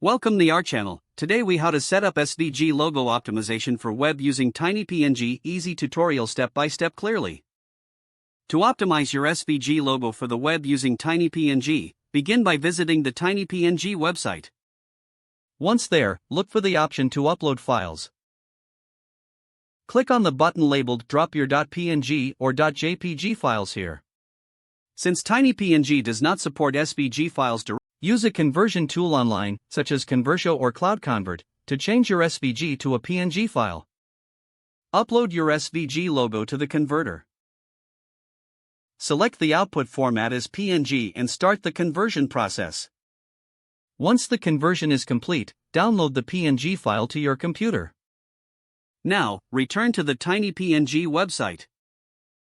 Welcome to our channel. Today we how to set up SVG logo optimization for web using TinyPNG. Easy tutorial step by step clearly. To optimize your SVG logo for the web using TinyPNG, begin by visiting the TinyPNG website. Once there, look for the option to upload files. Click on the button labeled Drop your .png or .jpg files here. Since TinyPNG does not support SVG files directly, use a conversion tool online, such as Convertio or CloudConvert, to change your SVG to a PNG file. Upload your SVG logo to the converter. Select the output format as PNG and start the conversion process. Once the conversion is complete, download the PNG file to your computer. Now, return to the TinyPNG website.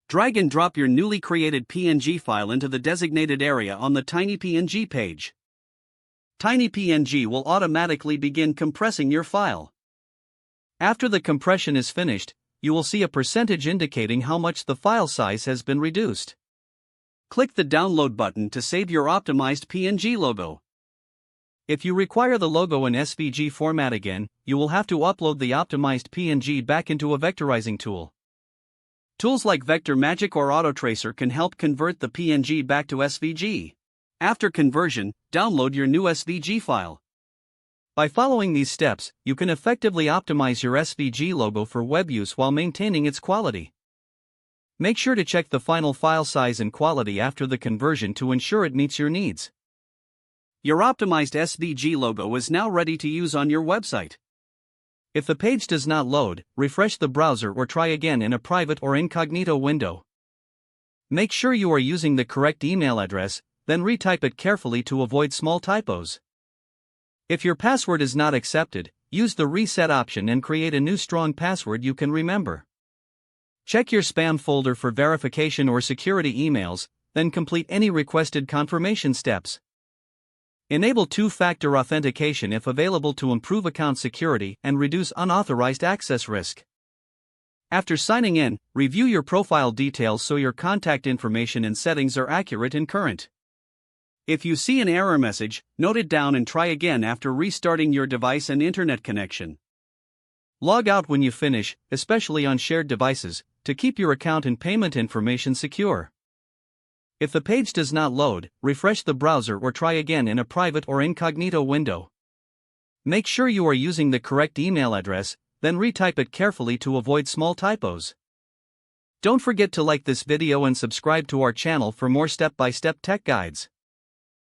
Drag and drop your newly created PNG file into the designated area on the TinyPNG page. TinyPNG will automatically begin compressing your file. After the compression is finished, you will see a percentage indicating how much the file size has been reduced. Click the download button to save your optimized PNG logo. If you require the logo in SVG format again, you will have to upload the optimized PNG back into a vectorizing tool. Tools like Vector Magic or AutoTracer can help convert the PNG back to SVG. After conversion, download your new SVG file. By following these steps, you can effectively optimize your SVG logo for web use while maintaining its quality. Make sure to check the final file size and quality after the conversion to ensure it meets your needs. Your optimized SVG logo is now ready to use on your website. If the page does not load, refresh the browser or try again in a private or incognito window. Make sure you are using the correct email address, then retype it carefully to avoid small typos. If your password is not accepted, use the reset option and create a new strong password you can remember. Check your spam folder for verification or security emails, then complete any requested confirmation steps. Enable two-factor authentication if available to improve account security and reduce unauthorized access risk. After signing in, review your profile details so your contact information and settings are accurate and current. If you see an error message, note it down and try again after restarting your device and internet connection. Log out when you finish, especially on shared devices, to keep your account and payment information secure. If the page does not load, refresh the browser or try again in a private or incognito window. Make sure you are using the correct email address, then retype it carefully to avoid small typos. Don't forget to like this video and subscribe to our channel for more step-by-step tech guides.